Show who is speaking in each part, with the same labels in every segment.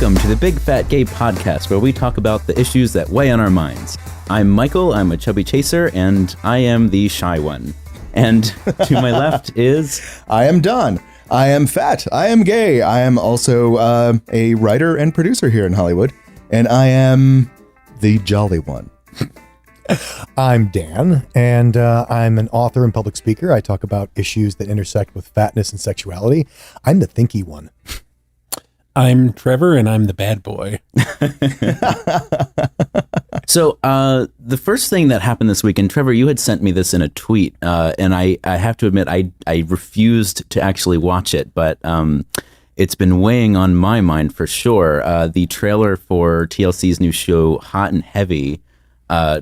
Speaker 1: Welcome to the Big Fat Gay Podcast, where we talk about the issues that weigh on our minds. I'm Michael, I'm a chubby chaser, and I am the shy one. And to my left is...
Speaker 2: I am Don. I am fat. I am gay. I am also a writer and producer here in Hollywood. And I am the jolly one.
Speaker 3: I'm Dan, and I'm an author and public speaker. I talk about issues that intersect with fatness and sexuality. I'm the thinky one.
Speaker 4: I'm Trevor, and I'm the bad boy.
Speaker 1: So the first thing that happened this week, and Trevor, you had sent me this in a tweet, and I have to admit, I refused to actually watch it, but it's been weighing on my mind for sure. The trailer for TLC's new show, Hot and Heavy,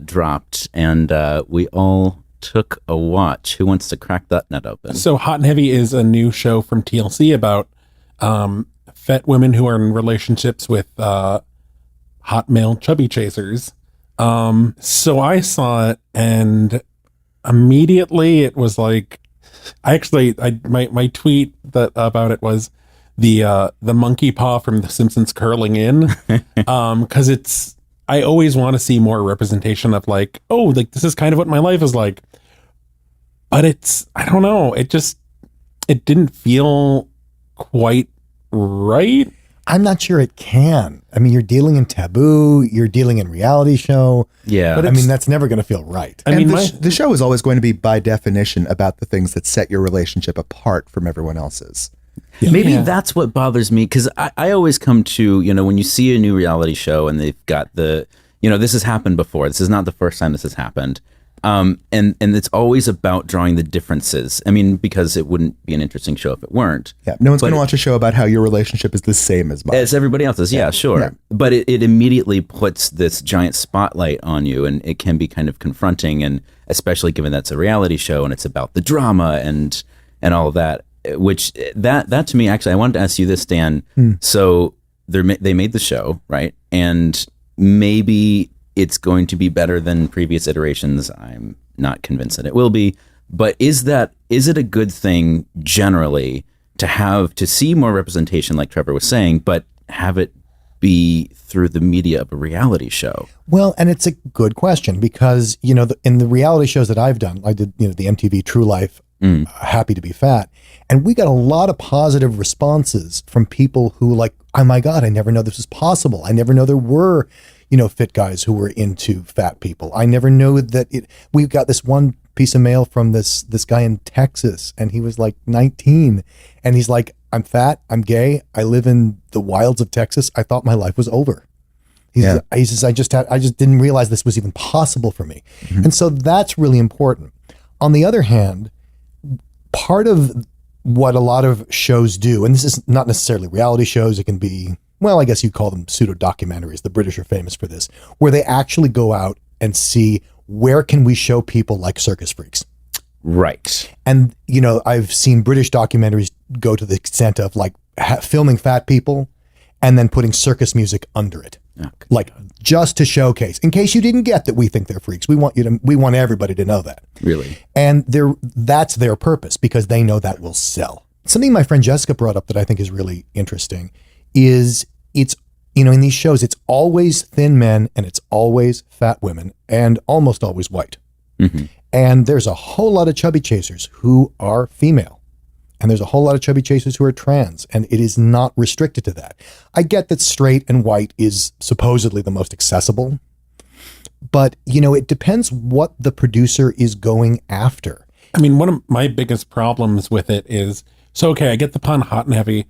Speaker 1: dropped, and we all took a watch. Who wants to crack that nut open?
Speaker 4: So Hot and Heavy is a new show from TLC about fat women who are in relationships with hot male chubby chasers. So I saw it, and immediately it was like, my tweet about it was the monkey paw from The Simpsons curling in, because I always want to see more representation of like, oh, like this is kind of what my life is like, but I don't know, it didn't feel quite right.
Speaker 3: I'm not sure it can. I mean, you're dealing in taboo, you're dealing in reality show.
Speaker 1: Yeah.
Speaker 3: But I mean, that's never going to feel right.
Speaker 2: I mean, the show is always going to be, by definition, about the things that set your relationship apart from everyone else's.
Speaker 1: Yeah. Maybe that's what bothers me, because I always come to, when you see a new reality show and they've got this has happened before. This is not the first time this has happened. And it's always about drawing the differences. I mean, because it wouldn't be an interesting show if it weren't.
Speaker 2: Yeah, no one's going to watch a show about how your relationship is the same as mine.
Speaker 1: As everybody else's, yeah, sure. Yeah. But it immediately puts this giant spotlight on you, and it can be kind of confronting, and especially given that's a reality show and it's about the drama and all of that. Which that to me, actually, I wanted to ask you this, Dan. So they made the show, right? And maybe it's going to be better than previous iterations. I'm not convinced that it will be. But is it a good thing generally to see more representation, like Trevor was saying, but have it be through the media of a reality show?
Speaker 3: Well, and it's a good question, because in the reality shows that I've done, I did the MTV True Life, Happy to Be Fat, and we got a lot of positive responses from people who like, oh my God, I never know this was possible. I never know there were fit guys who were into fat people. I never know that we've got this one piece of mail from this guy in Texas, and he was like 19, and he's like, I'm fat, I'm gay, I live in the wilds of Texas. I thought my life was over. He says, I just didn't realize this was even possible for me. Mm-hmm. And so that's really important. On the other hand, part of what a lot of shows do, and this is not necessarily reality shows, it can be, well, I guess you'd call them pseudo-documentaries. The British are famous for this, where they actually go out and see, where can we show people like circus freaks?
Speaker 1: Right.
Speaker 3: And, I've seen British documentaries go to the extent of like filming fat people and then putting circus music under it. Okay. Like just to showcase, in case you didn't get that we think they're freaks. We want everybody to know that.
Speaker 1: Really?
Speaker 3: And that's their purpose, because they know that will sell. Something my friend Jessica brought up that I think is really interesting is it's, in these shows, it's always thin men and it's always fat women and almost always white. Mm-hmm. And there's a whole lot of chubby chasers who are female. And there's a whole lot of chubby chasers who are trans, and it is not restricted to that. I get that straight and white is supposedly the most accessible, but, it depends what the producer is going after.
Speaker 4: I mean, one of my biggest problems with it is, I get the pun Hot and Heavy,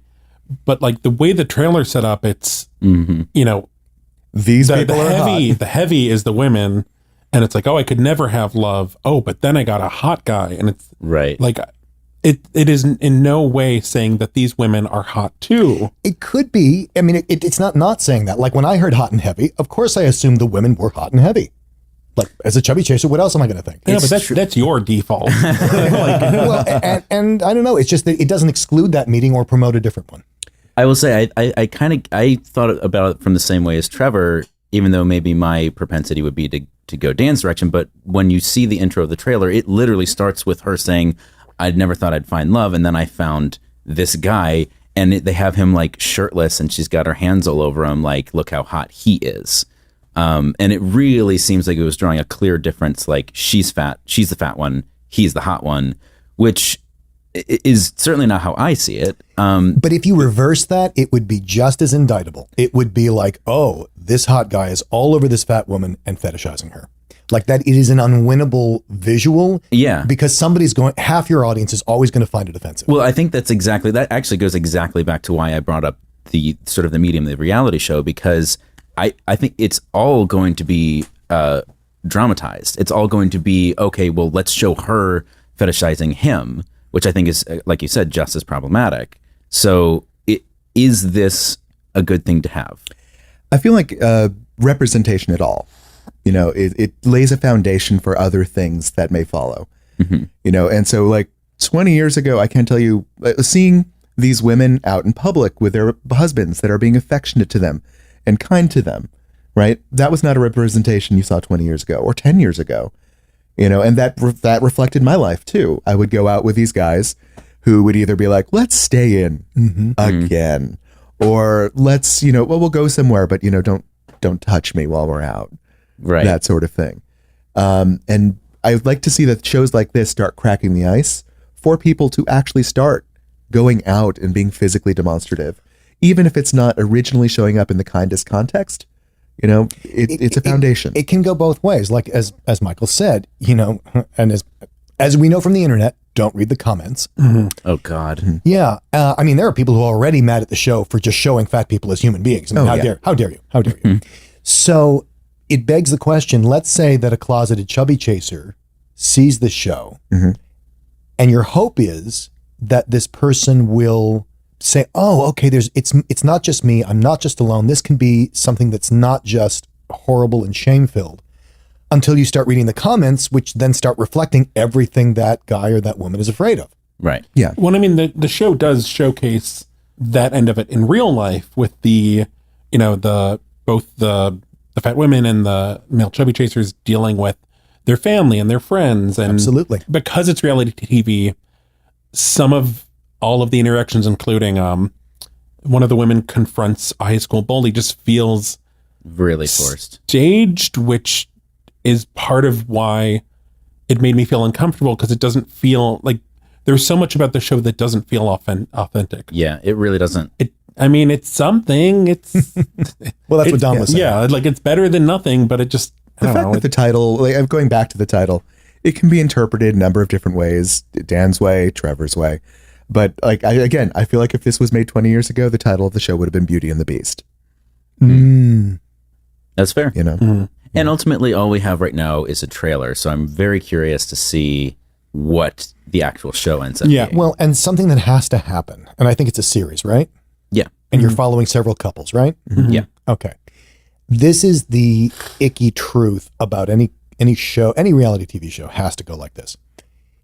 Speaker 4: but like the way the trailer set up, it's,
Speaker 2: these people are
Speaker 4: heavy,
Speaker 2: hot.
Speaker 4: The heavy is the women, and it's like, oh, I could never have love. Oh, but then I got a hot guy, and it's
Speaker 1: right.
Speaker 4: Like, it is in no way saying that these women are hot too.
Speaker 3: It could be. I mean, it's not saying that. Like when I heard Hot and Heavy, of course I assumed the women were hot and heavy. Like as a chubby chaser, what else am I going to think?
Speaker 4: Yeah, but that's your default.
Speaker 3: Well, and I don't know. It's just that it doesn't exclude that meeting or promote a different one.
Speaker 1: I will say I thought about it from the same way as Trevor, even though maybe my propensity would be to go Dan's direction. But when you see the intro of the trailer, it literally starts with her saying, I'd never thought I'd find love, and then I found this guy, and they have him like shirtless, and she's got her hands all over him, like, look how hot he is. And it really seems like it was drawing a clear difference. Like, she's fat, she's the fat one, he's the hot one, which is certainly not how I see it.
Speaker 3: But if you reverse that, it would be just as indictable. It would be like, oh, this hot guy is all over this fat woman and fetishizing her. Like that, it is an unwinnable visual.
Speaker 1: Yeah.
Speaker 3: Because half your audience is always going to find it offensive.
Speaker 1: Well, I think that actually goes exactly back to why I brought up the sort of the medium, the reality show, because I think it's all going to be dramatized. It's all going to be, okay, well, let's show her fetishizing him, which I think is, like you said, just as problematic. So is this a good thing to have?
Speaker 2: I feel like representation at all, it lays a foundation for other things that may follow, and so like 20 years ago, I can't tell you, seeing these women out in public with their husbands that are being affectionate to them and kind to them, right? That was not a representation you saw 20 years ago or 10 years ago, and that reflected my life too. I would go out with these guys who would either be like, let's stay in again, or let's, we'll go somewhere, but don't touch me while we're out.
Speaker 1: Right.
Speaker 2: That sort of thing. And I'd like to see that shows like this start cracking the ice for people to actually start going out and being physically demonstrative, even if it's not originally showing up in the kindest context. It's a foundation.
Speaker 3: It can go both ways. Like as Michael said, and as we know from the internet, don't read the comments.
Speaker 1: Oh God.
Speaker 3: Yeah. I mean, there are people who are already mad at the show for just showing fat people as human beings. I mean, how dare you? So it begs the question, let's say that a closeted chubby chaser sees the show, and your hope is that this person will say, oh, okay, it's not just me. I'm not just alone. This can be something that's not just horrible and shame-filled, until you start reading the comments, which then start reflecting everything that guy or that woman is afraid of.
Speaker 1: Right.
Speaker 2: Yeah.
Speaker 4: Well, I mean, the show does showcase that end of it in real life with the both the fat women and the male chubby chasers dealing with their family and their friends. And
Speaker 3: Absolutely.
Speaker 4: Because it's reality TV, some of all of the interactions, including one of the women confronts a high school bully, just feels
Speaker 1: Really forced.
Speaker 4: staged, which is part of why it made me feel uncomfortable, because it doesn't feel like there's so much about the show that doesn't feel authentic.
Speaker 1: Yeah, it really doesn't.
Speaker 4: It's something. It's
Speaker 3: Well, that's what Don was saying.
Speaker 4: Yeah, like it's better than nothing, but it just I
Speaker 2: The
Speaker 4: don't
Speaker 2: fact
Speaker 4: know.
Speaker 2: that the title, like, I'm going back to the title, it can be interpreted a number of different ways. Dan's way, Trevor's way. But like, I feel like if this was made 20 years ago, the title of the show would have been Beauty and the Beast.
Speaker 1: That's fair.
Speaker 2: And
Speaker 1: ultimately, all we have right now is a trailer. So I'm very curious to see what the actual show ends up
Speaker 4: Yeah.
Speaker 1: being.
Speaker 3: Well, and something that has to happen, and I think it's a series, right?
Speaker 1: Yeah.
Speaker 3: And you're following several couples, right?
Speaker 1: Yeah.
Speaker 3: Okay. This is the icky truth about any show, any reality TV show has to go like this.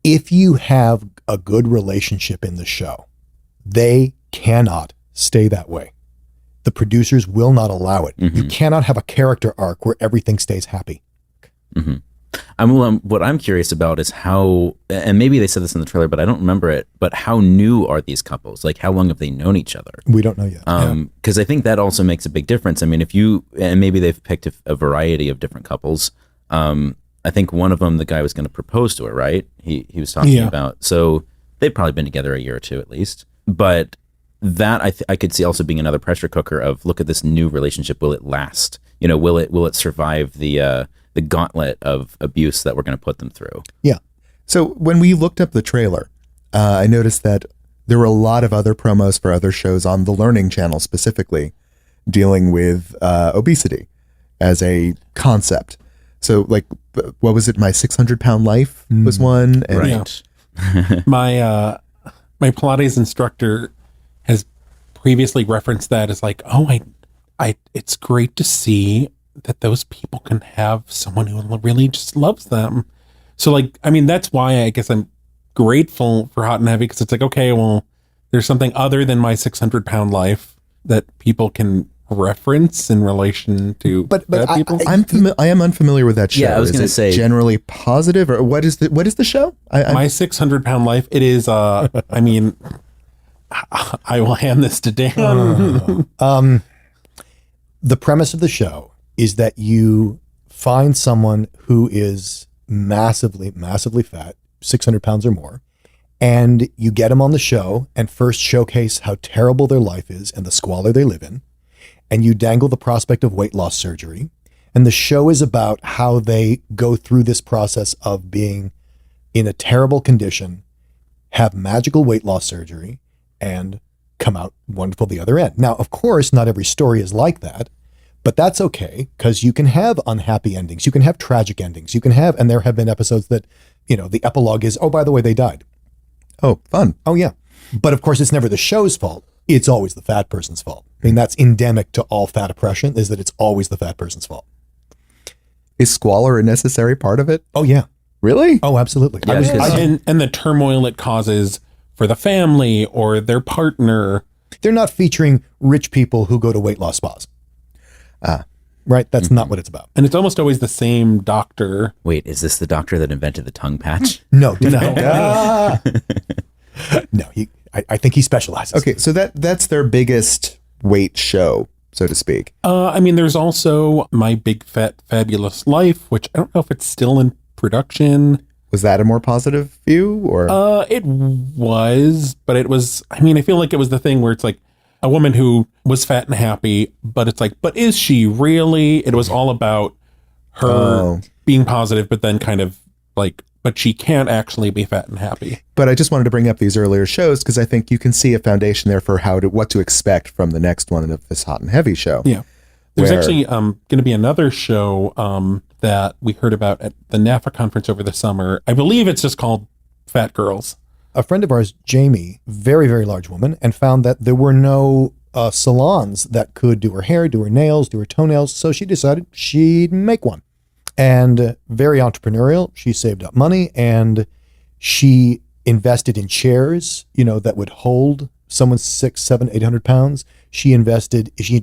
Speaker 3: If you have a good relationship in the show, they cannot stay that way. The producers will not allow it. You cannot have a character arc where everything stays happy.
Speaker 1: What I'm curious about is how, and maybe they said this in the trailer, but I don't remember it, but how new are these couples? Like, how long have they known each other?
Speaker 3: We don't know yet.
Speaker 1: Because I think that also makes a big difference. I mean, and maybe they've picked a variety of different couples. I think one of them, the guy was going to propose to her, right? He was talking about, so they've probably been together a year or two at least. But that I could see also being another pressure cooker of, look at this new relationship. Will it last? Will it survive the gauntlet of abuse that we're going to put them through?
Speaker 3: Yeah.
Speaker 2: so when we looked up the trailer, I noticed that there were a lot of other promos for other shows on the Learning Channel specifically dealing with obesity as a concept. So like, what was it? My 600-pound Life was one. And
Speaker 1: Right.
Speaker 4: My Pilates instructor has previously referenced that as like, it's great to see that those people can have someone who really just loves them. So like, I mean, that's why I guess I'm grateful for Hot and Heavy, because it's like, okay, well, there's something other than My 600-Pound Life that people can reference in relation to
Speaker 3: But
Speaker 4: fat people.
Speaker 2: I am unfamiliar with that show.
Speaker 1: Yeah, I was
Speaker 2: Is
Speaker 1: gonna
Speaker 2: it
Speaker 1: say-
Speaker 2: generally positive, or what is the show?
Speaker 4: My 600-pound life. It is. I mean, I will hand this to Dan.
Speaker 3: The premise of the show is that you find someone who is massively, massively fat, 600 pounds or more, and you get them on the show and first showcase how terrible their life is and the squalor they live in. And you dangle the prospect of weight loss surgery. And the show is about how they go through this process of being in a terrible condition, have magical weight loss surgery, and come out wonderful the other end. Now, of course, not every story is like that, but that's okay, because you can have unhappy endings. You can have tragic endings. You can have, and there have been episodes that, the epilogue is, oh, by the way, they died.
Speaker 2: Oh, fun.
Speaker 3: Oh, yeah. But of course, it's never the show's fault. It's always the fat person's fault. I mean, that's endemic to all fat oppression, is that it's always the fat person's fault.
Speaker 2: Is squalor a necessary part of it?
Speaker 3: Oh, yeah.
Speaker 2: Really?
Speaker 3: Oh, absolutely.
Speaker 1: Yeah, because-
Speaker 4: And the turmoil it causes for the family or their partner.
Speaker 3: They're not featuring rich people who go to weight loss spas. Right? That's not what it's about.
Speaker 4: And it's almost always the same doctor.
Speaker 1: Wait, is this the doctor that invented the tongue patch?
Speaker 3: No. No, I think he specializes.
Speaker 2: Okay, so that's their biggest weight show, so to speak.
Speaker 4: There's also My Big Fat Fabulous Life, which I don't know if it's still in production.
Speaker 2: Was that a more positive view, or?
Speaker 4: It was, but it was, I feel like it was the thing where it's like a woman who was fat and happy, but it's like, but is she really? It was all about her being positive, but then kind of like, but she can't actually be fat and happy.
Speaker 2: But I just wanted to bring up these earlier shows because I think you can see a foundation there for what to expect from the next one of this Hot and Heavy show.
Speaker 4: Yeah. There's actually going to be another show that we heard about at the NAFA conference over the summer. I believe it's just called Fat Girls.
Speaker 3: A friend of ours, Jamie, very, very large woman, and found that there were no salons that could do her hair, do her nails, do her toenails. So she decided she'd make one. And very entrepreneurial. She saved up money and she invested in chairs, that would hold someone 600, 700, 800 pounds. She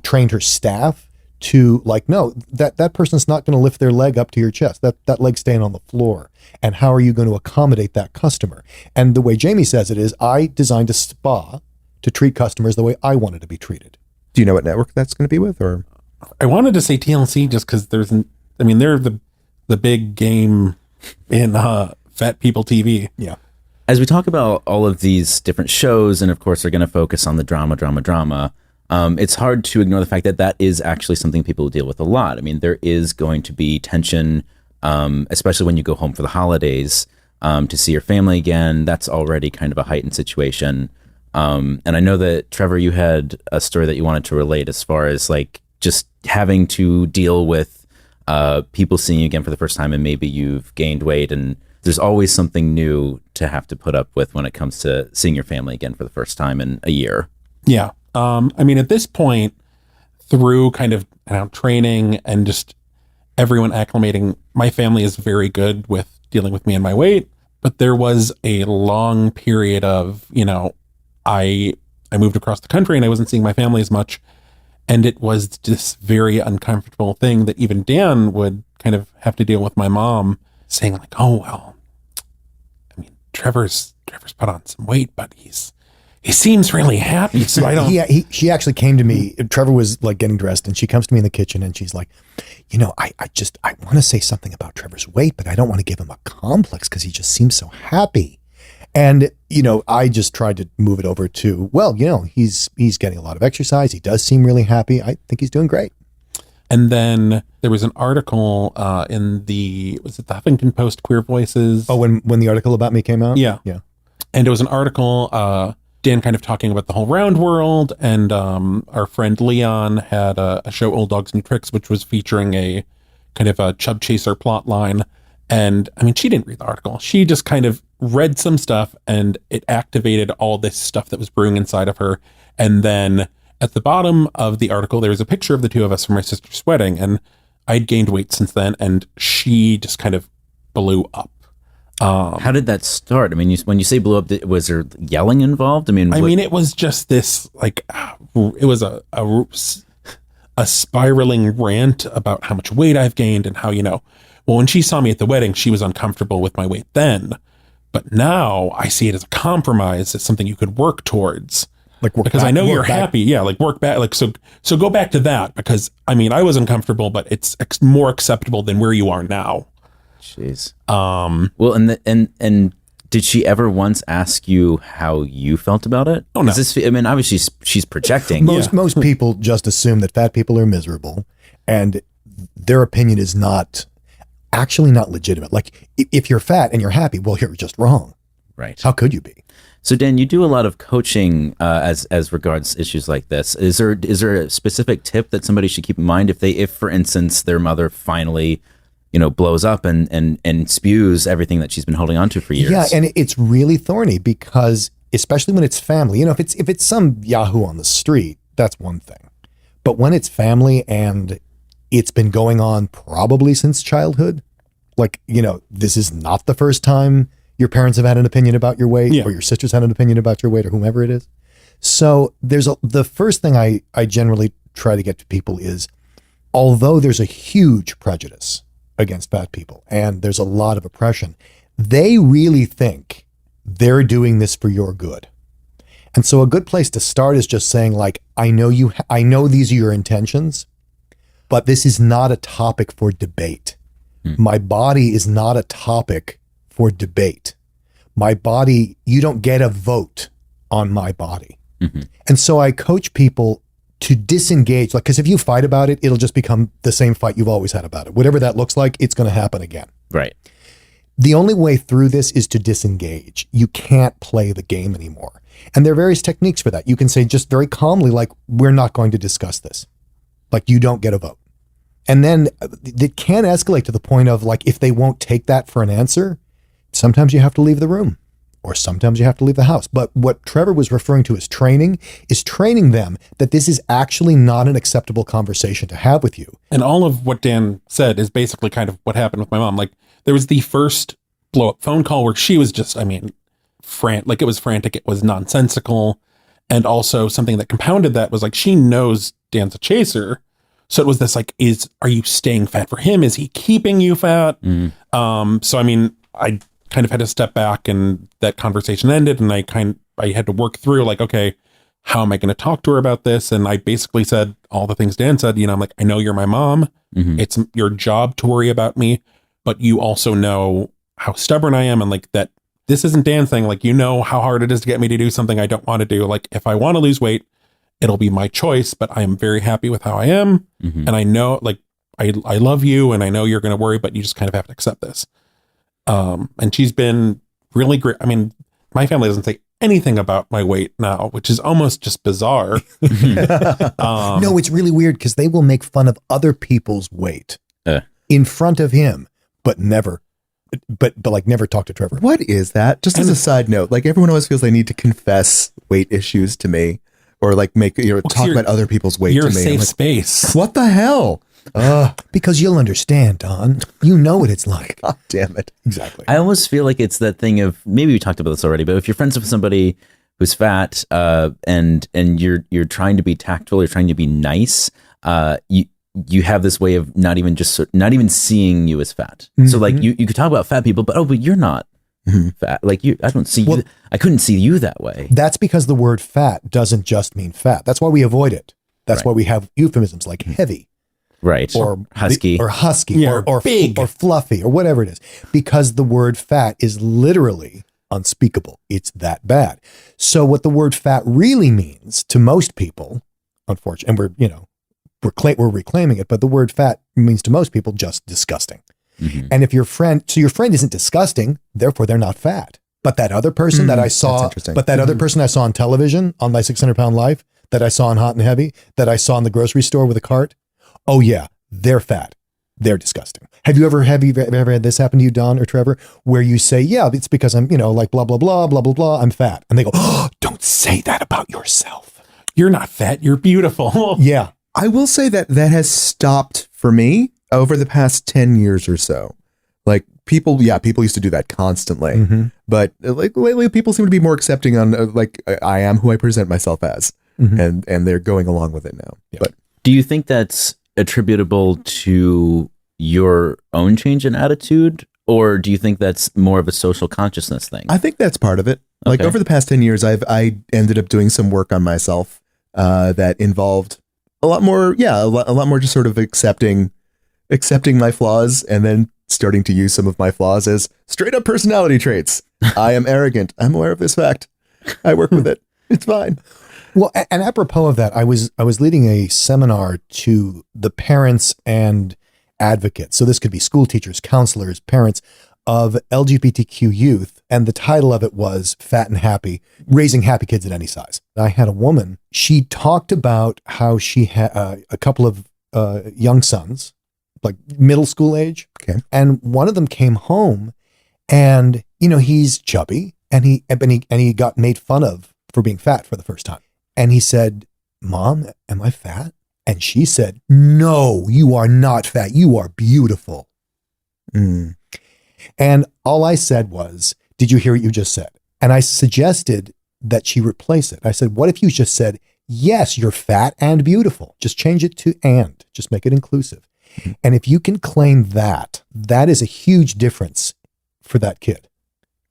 Speaker 3: trained her staff to no, that person's not going to lift their leg up to your chest. That leg's staying on the floor. And how are you going to accommodate that customer? And the way Jamie says it is, I designed a spa to treat customers the way I wanted to be treated.
Speaker 2: Do you know what network that's going to be with, or?
Speaker 4: I wanted to say TLC just because they're the big game in Fat People TV.
Speaker 3: Yeah.
Speaker 1: As we talk about all of these different shows, and of course they're going to focus on the drama, it's hard to ignore the fact that that is actually something people deal with a lot. There is going to be tension, especially when you go home for the holidays to see your family again. That's already kind of a heightened situation. And I know that, Trevor, you had a story that you wanted to relate as far as just having to deal with people seeing you again for the first time, and maybe you've gained weight, and there's always something new to have to put up with when it comes to seeing your family again for the first time in a year.
Speaker 4: Yeah. At this point, through kind of training and just everyone acclimating, my family is very good with dealing with me and my weight, but there was a long period of, I moved across the country and I wasn't seeing my family as much. And it was this very uncomfortable thing that even Dan would kind of have to deal with my mom saying oh, well, Trevor's put on some weight, but he seems really happy. So I don't.
Speaker 3: She actually came to me. Trevor was getting dressed, and she comes to me in the kitchen, and she's like, I want to say something about Trevor's weight, but I don't want to give him a complex because he just seems so happy. And, I just tried to move it over to, well, he's getting a lot of exercise. He does seem really happy. I think he's doing great.
Speaker 4: And then there was an article in the Huffington Post Queer Voices?
Speaker 3: Oh, when the article about me came out?
Speaker 4: Yeah.
Speaker 3: Yeah.
Speaker 4: And it was an article, Dan kind of talking about the whole round world. And our friend Leon had a show, Old Dogs, New Tricks, which was featuring a kind of a Chub Chaser plot line. And she didn't read the article. She just kind of read some stuff and it activated all this stuff that was brewing inside of her. And then at the bottom of the article, there was a picture of the two of us from my sister's wedding. And I'd gained weight since then. And she just kind of blew up.
Speaker 1: How did that start? When you say blew up, was there yelling involved?
Speaker 4: It was just this, it was a spiraling rant about how much weight I've gained and how, well, when she saw me at the wedding, she was uncomfortable with my weight then. But now I see it as a compromise, as something you could work towards.
Speaker 3: Like work
Speaker 4: because
Speaker 3: back,
Speaker 4: I know
Speaker 3: work
Speaker 4: you're
Speaker 3: back.
Speaker 4: happy. Yeah, like work back. Like so go back to that, because I mean I was uncomfortable, but it's more acceptable than where you are now.
Speaker 1: Jeez. Well, and did she ever once ask you how you felt about it?
Speaker 4: Oh, no.
Speaker 1: I mean, obviously she's projecting.
Speaker 3: Most people just assume that fat people are miserable, and their opinion is not legitimate. Like if you're fat and you're happy, well, you're just wrong.
Speaker 1: Right.
Speaker 3: How could you be?
Speaker 1: So Dan, you do a lot of coaching as regards issues like this. Is there a specific tip that somebody should keep in mind if for instance their mother finally, blows up and spews everything that she's been holding on to for years?
Speaker 3: Yeah, and it's really thorny because especially when it's family. If it's some yahoo on the street, that's one thing. But when it's family and it's been going on probably since childhood, like, this is not the first time your parents have had an opinion about your weight, or your sisters had an opinion about your weight, or whomever it is. So the first thing I generally try to get to people is, although there's a huge prejudice against fat people and there's a lot of oppression, they really think they're doing this for your good. And so a good place to start is just saying, like, I know these are your intentions, but this is not a topic for debate. My body is not a topic for debate. My body, you don't get a vote on my body. Mm-hmm. And so I coach people to disengage, like, because if you fight about it, it'll just become the same fight you've always had about it. Whatever that looks like, it's going to happen again.
Speaker 1: Right.
Speaker 3: The only way through this is to disengage. You can't play the game anymore. And there are various techniques for that. You can say just very calmly, like, we're not going to discuss this. Like, you don't get a vote. And then it can escalate to the point of, like, if they won't take that for an answer, sometimes you have to leave the room, or sometimes you have to leave the house. But what Trevor was referring to as training is training them that this is actually not an acceptable conversation to have with you.
Speaker 4: And all of what Dan said is basically kind of what happened with my mom. Like, there was the first blow up phone call where she was just, it was frantic. It was nonsensical. And also something that compounded that was, like, she knows Dan's a chaser. So it was this, like, are you staying fat for him? Is he keeping you fat? So, I kind of had to step back, and that conversation ended, and I had to work through, like, okay, how am I going to talk to her about this? And I basically said all the things Dan said. I'm like, I know you're my mom. Mm-hmm. It's your job to worry about me, but you also know how stubborn I am, and, like, that this isn't Dan's thing. Like, how hard it is to get me to do something I don't want to do. Like, if I want to lose weight, it'll be my choice, but I am very happy with how I am. Mm-hmm. And I know, like, I love you, and I know you're going to worry, but you just kind of have to accept this. And she's been really great. My family doesn't say anything about my weight now, which is almost just bizarre.
Speaker 3: No, it's really weird because they will make fun of other people's weight in front of him, but never talk to Trevor.
Speaker 2: What is that? Just as a side note, like, everyone always feels they need to confess weight issues to me, or like talk about other people's weight to me.
Speaker 4: You're a safe
Speaker 2: like,
Speaker 4: space.
Speaker 2: What the hell?
Speaker 3: Because you'll understand, Don. You know what it's like.
Speaker 2: God damn it.
Speaker 3: Exactly.
Speaker 1: I almost feel like it's that thing of, maybe we talked about this already, but if you're friends with somebody who's fat, and you're trying to be tactful, you're trying to be nice, you have this way of not even seeing you as fat. Mm-hmm. So, like, you could talk about fat people, but you're not fat. Like, I don't see you. I couldn't see you that way.
Speaker 3: That's because the word fat doesn't just mean fat. That's why we avoid it. That's why we have euphemisms like heavy.
Speaker 1: Right.
Speaker 3: Or
Speaker 1: husky.
Speaker 3: Or big. Or fluffy, or whatever it is. Because the word fat is literally unspeakable. It's that bad. So what the word fat really means to most people, unfortunately, and we're reclaiming it, but the word fat means to most people just disgusting. Mm-hmm. And if your friend isn't disgusting, therefore they're not fat. But that other person that I saw, other person I saw on television on My 600 Pound Life, that I saw on Hot and Heavy, that I saw in the grocery store with a cart, oh yeah, they're fat. They're disgusting. Have you ever had this happen to you, Don or Trevor, where you say, yeah, it's because I'm, like blah, blah, blah, blah, blah, blah, I'm fat. And they go, oh, don't say that about yourself.
Speaker 4: You're not fat. You're beautiful.
Speaker 3: Yeah.
Speaker 2: I will say that has stopped for me over the past 10 years or so. Like, people used to do that constantly. Mm-hmm. But like lately, people seem to be more accepting on I am who I present myself as. Mm-hmm. And they're going along with it now. Yeah. But
Speaker 1: do you think that's attributable to your own change in attitude, or do you think that's more of a social consciousness thing?
Speaker 2: I think that's part of it. Like
Speaker 1: Okay.
Speaker 2: over the past 10 years, I ended up doing some work on myself that involved a lot more, a lot more just sort of accepting my flaws and then starting to use some of my flaws as straight up personality traits. I am arrogant. I'm aware of this fact. I work with it. It's fine.
Speaker 3: Well, and apropos of that, I was leading a seminar to the parents and advocates. So this could be school teachers, counselors, parents of LGBTQ youth. And the title of it was Fat and Happy, Raising Happy Kids at Any Size. I had a woman, she talked about how she had a couple of young sons, like middle school age.
Speaker 2: Okay.
Speaker 3: And one of them came home and, he's chubby and he got made fun of for being fat for the first time. And he said, "Mom, am I fat?" And she said, "No, you are not fat. You are beautiful."
Speaker 2: Mm.
Speaker 3: And all I said was, "Did you hear what you just said?" And I suggested that she replace it. I said, "What if you just said, yes, you're fat and beautiful. Just change it to and. Just make it inclusive." Mm-hmm. And if you can claim that, that is a huge difference for that kid,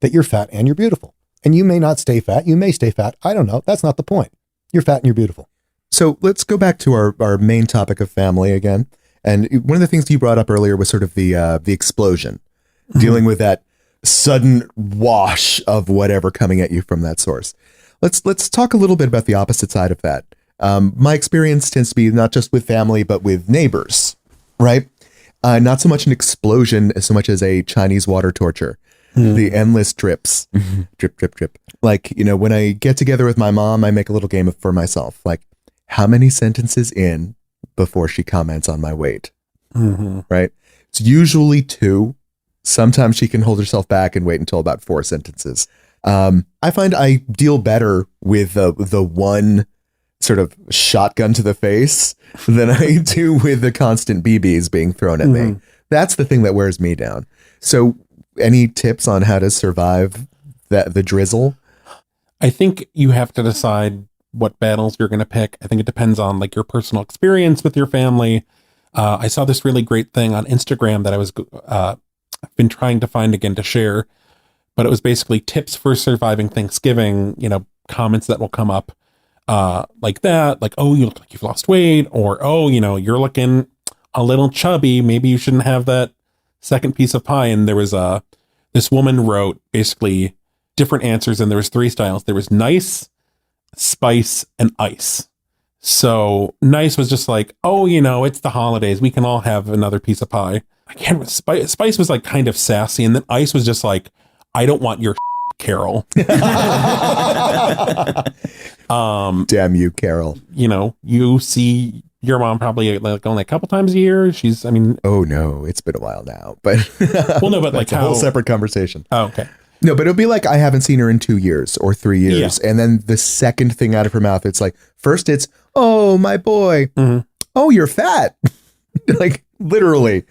Speaker 3: that you're fat and you're beautiful. And you may not stay fat. You may stay fat. I don't know. That's not the point. You're fat and you're beautiful.
Speaker 2: So let's go back to our main topic of family again. And one of the things you brought up earlier was sort of the explosion, dealing with that sudden wash of whatever coming at you from that source. Let's talk a little bit about the opposite side of that. My experience tends to be not just with family, but with neighbors, right? Not so much an explosion as so much as a Chinese water torture. The endless drips, drip, drip, drip. Like, when I get together with my mom, I make a little game for myself. Like, how many sentences in before she comments on my weight?
Speaker 4: Mm-hmm.
Speaker 2: Right? It's usually 2. Sometimes she can hold herself back and wait until about 4 sentences. I find I deal better with the one sort of shotgun to the face than I do with the constant BBs being thrown at me. That's the thing that wears me down. So any tips on how to survive the drizzle?
Speaker 4: I think you have to decide what battles you're going to pick. I think it depends on like your personal experience with your family. I saw this really great thing on Instagram that I've been trying to find again to share, but it was basically tips for surviving Thanksgiving, comments that will come up like that, like, "Oh, you look like you've lost weight," or, "Oh, you're looking a little chubby. Maybe you shouldn't have that second piece of pie." And there was this woman wrote basically different answers, and there was 3 styles. There was nice, spice, and ice. So nice was just like, "Oh, it's the holidays. We can all have another piece of pie." I can't remember. Spice was like kind of sassy, and then ice was just like, "I don't want your Carol."
Speaker 2: Damn you, Carol.
Speaker 4: You see your mom probably like only a couple times a year.
Speaker 2: Oh no, it's been a while now, but
Speaker 4: well, no, but
Speaker 2: that's
Speaker 4: like
Speaker 2: a whole separate conversation.
Speaker 4: Oh, okay.
Speaker 2: No, but it'll be like I haven't seen her in 2 years or 3 years.
Speaker 4: Yeah.
Speaker 2: And then the second thing out of her mouth, it's like, first it's, "Oh, my boy.
Speaker 4: Mm-hmm.
Speaker 2: Oh, you're fat." Like literally,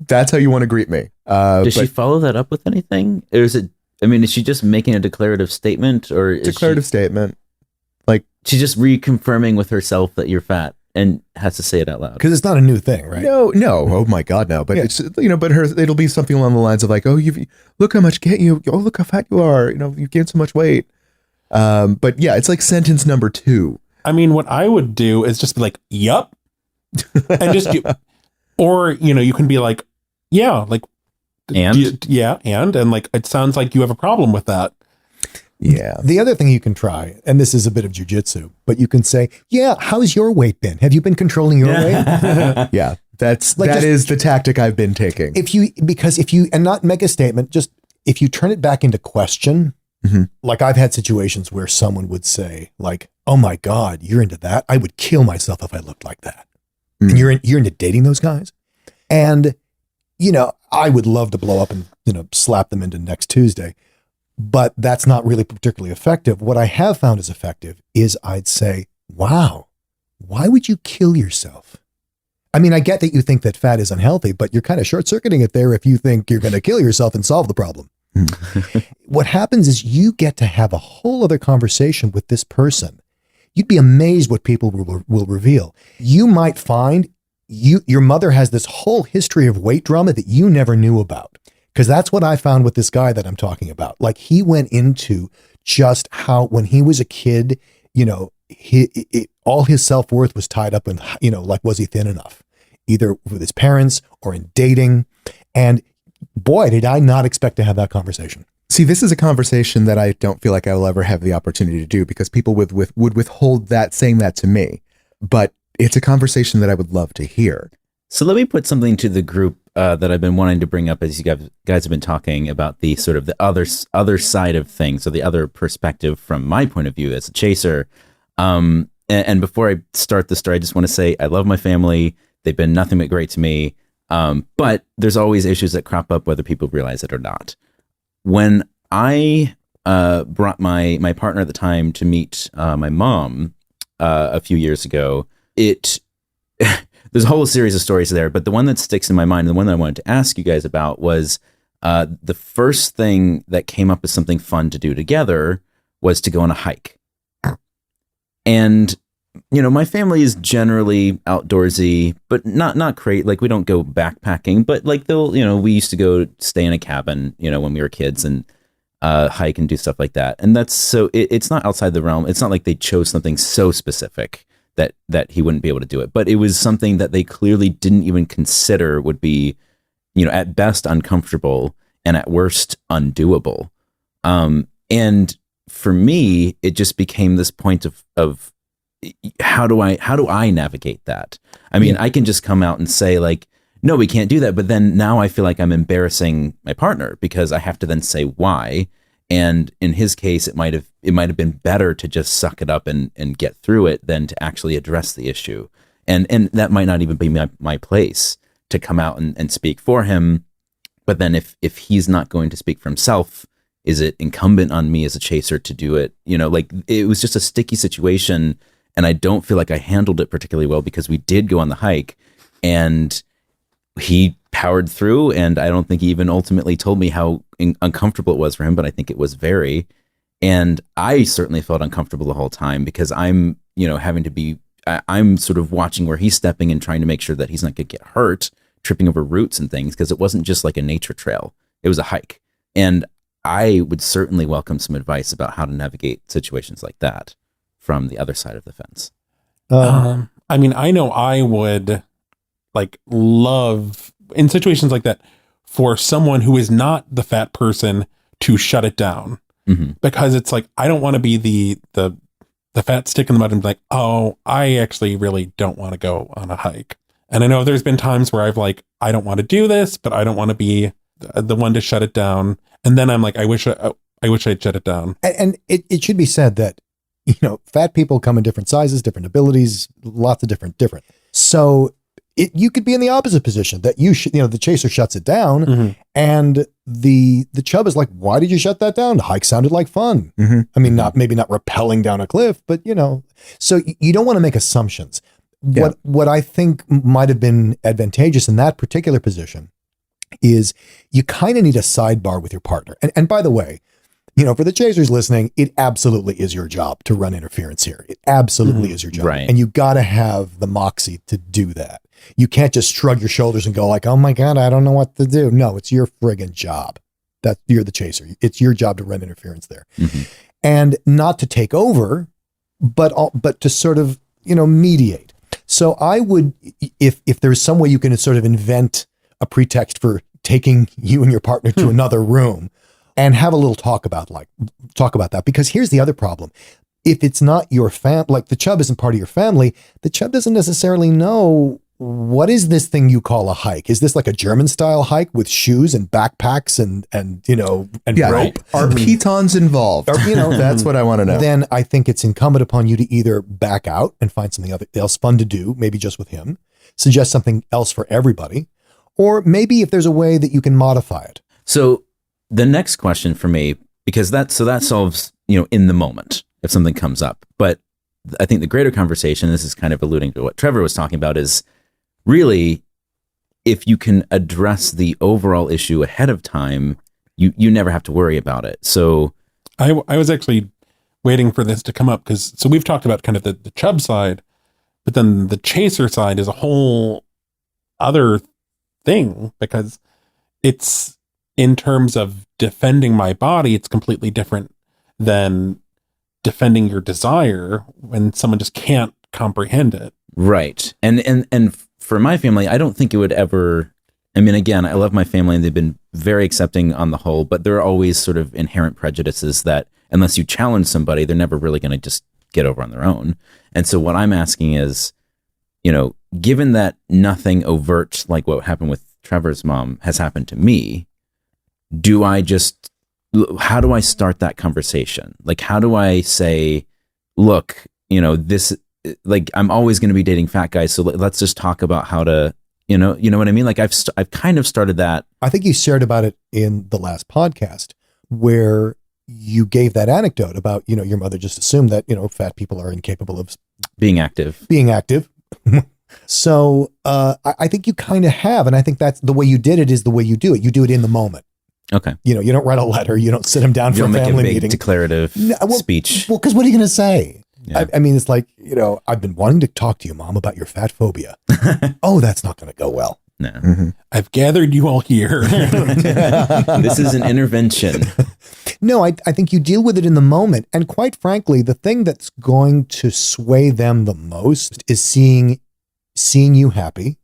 Speaker 2: that's how you want to greet me.
Speaker 1: Does she follow that up with anything? Or is she just making a declarative statement, or is
Speaker 2: declarative statement? Like
Speaker 1: she's just reconfirming with herself that you're fat and has to say it out loud?
Speaker 3: Because it's not a new thing, right?
Speaker 2: no. Oh my God, no. But it's, but it'll be something along the lines of like, "Oh, look how much oh, look how fat you are. You've gained so much weight." But yeah, it's like sentence number 2.
Speaker 4: I mean, what I would do is just be like, "Yup," and just or you can be like, "Yeah, like,
Speaker 1: And
Speaker 4: and like it sounds like you have a problem with that."
Speaker 2: Yeah.
Speaker 3: The other thing you can try, and this is a bit of jujitsu, but you can say, "Yeah, how's your weight been? Have you been controlling your weight?"
Speaker 2: Yeah. That
Speaker 3: Like
Speaker 2: is the tactic I've been taking.
Speaker 3: And not make a statement, just if you turn it back into question, like I've had situations where someone would say like, "Oh my God, you're into that? I would kill myself if I looked like that." And you're into dating those guys. And, I would love to blow up and, slap them into next Tuesday, but that's not really particularly effective. What I have found is effective is I'd say, "Wow, why would you kill yourself?" I mean, I get that you think that fat is unhealthy, but you're kind of short-circuiting it there if you think you're going to kill yourself and solve the problem. What happens is you get to have a whole other conversation with this person. You'd be amazed what people will reveal. You might find your mother has this whole history of weight drama that you never knew about. Because that's what I found with this guy that I'm talking about. Like he went into just how when he was a kid, all his self-worth was tied up in, like, was he thin enough, either with his parents or in dating. And boy, did I not expect to have that conversation.
Speaker 2: See, this is a conversation that I don't feel like I will ever have the opportunity to do, because people would withhold that, saying that to me. But it's a conversation that I would love to hear.
Speaker 1: So let me put something to the group that I've been wanting to bring up as you guys have been talking about the sort of the other side of things, or the other perspective from my point of view as a chaser. And before I start the story, I just want to say I love my family. They've been nothing but great to me. But there's always issues that crop up, whether people realize it or not. When I brought my partner at the time to meet my mom a few years ago, there's a whole series of stories there, but the one that sticks in my mind, and the one that I wanted to ask you guys about, was the first thing that came up as something fun to do together was to go on a hike. And my family is generally outdoorsy, but not great. Like, we don't go backpacking, but like we used to go stay in a cabin, when we were kids, and hike and do stuff like that. And that's so it's not outside the realm. It's not like they chose something so specific that he wouldn't be able to do it, but it was something that they clearly didn't even consider would be, at best uncomfortable and at worst undoable. And for me, it just became this point of how do I navigate that? I mean, I can just come out and say, like, no, we can't do that. But then now I feel like I'm embarrassing my partner, because I have to then say why. And in his case, it might have been better to just suck it up and get through it than to actually address the issue. And that might not even be my place to come out and speak for him. But then if he's not going to speak for himself, is it incumbent on me as a chaser to do it? Like, it was just a sticky situation. And I don't feel like I handled it particularly well, because we did go on the hike and he powered through. And I don't think he even ultimately told me how uncomfortable it was for him, but I think it was very. And I certainly felt uncomfortable the whole time, because I'm, I'm sort of watching where he's stepping and trying to make sure that he's not going to get hurt, tripping over roots and things, because it wasn't just like a nature trail. It was a hike. And I would certainly welcome some advice about how to navigate situations like that from the other side of the fence.
Speaker 4: I mean, I know I would love in situations like that for someone who is not the fat person to shut it down, because it's like, I don't want to be the fat stick in the mud and be like, oh, I actually really don't want to go on a hike. And I know there's been times where I've I don't want to do this, but I don't want to be the one to shut it down. And then I'm like, I wish I'd shut it down.
Speaker 3: And it should be said that, fat people come in different sizes, different abilities, lots of different. So you could be in the opposite position, that the chaser shuts it down, and the chub is like, why did you shut that down? The hike sounded like fun. I mean, maybe not rappelling down a cliff, but so you don't want to make assumptions. Yeah. What I think might have been advantageous in that particular position is you kind of need a sidebar with your partner. And by the way, for the chasers listening, it absolutely is your job to run interference here. It absolutely is your job.
Speaker 1: Right.
Speaker 3: And you got to have the moxie to do that. You can't just shrug your shoulders and go like, oh my God, I don't know what to do. No, it's your friggin' job. That you're the chaser. It's your job to run interference there. And not to take over, but to sort of, mediate. So I would, if there's some way you can sort of invent a pretext for taking you and your partner to another room, and have a little talk about that. Because here's the other problem. If it's not your like the chub isn't part of your family, the chub doesn't necessarily know, what is this thing you call a hike? Is this like a German style hike with shoes and backpacks and rope?
Speaker 2: Are pitons involved? That's what I want to know.
Speaker 3: Then I think it's incumbent upon you to either back out and find something else fun to do, maybe just with him, suggest something else for everybody, or maybe if there's a way that you can modify it.
Speaker 1: So the next question for me, because that solves, in the moment if something comes up. But I think the greater conversation, this is kind of alluding to what Trevor was talking about, is really, if you can address the overall issue ahead of time, you never have to worry about it. So
Speaker 4: I was actually waiting for this to come up, because so we've talked about kind of the chub side, but then the chaser side is a whole other thing, because it's, in terms of defending my body, it's completely different than defending your desire when someone just can't comprehend it.
Speaker 1: Right. And for my family, I don't think it would ever, I mean, again, I love my family and they've been very accepting on the whole, but there are always sort of inherent prejudices that unless you challenge somebody, they're never really going to just get over on their own. And so what I'm asking is, you know, given that nothing overt like what happened with Trevor's mom has happened to me, how do I start that conversation? Like, how do I say, look, you know, this, like, I'm always going to be dating fat guys, so let's just talk about how to, you know what I mean? Like, I've kind of started that.
Speaker 3: I think you shared about it in the last podcast where you gave that anecdote about, you know, your mother just assumed that, you know, fat people are incapable of
Speaker 1: Being active.
Speaker 3: So I think you kind of have, and I think that's the way you did it is the way you do it. You do it in the moment.
Speaker 1: Okay.
Speaker 3: You know, you don't write a letter. You don't sit them down
Speaker 1: You
Speaker 3: for a
Speaker 1: don't make a
Speaker 3: family
Speaker 1: big
Speaker 3: meeting.
Speaker 1: declarative speech.
Speaker 3: Well, because what are you going to say?
Speaker 1: Yeah.
Speaker 3: I mean, it's like, you know, I've been wanting to talk to you, Mom, about your fat phobia. Oh, that's not going to go well.
Speaker 1: No.
Speaker 2: Mm-hmm.
Speaker 4: I've gathered you all here.
Speaker 1: This is an intervention.
Speaker 3: No, I think you deal with it in the moment. And quite frankly, the thing that's going to sway them the most is seeing you happy,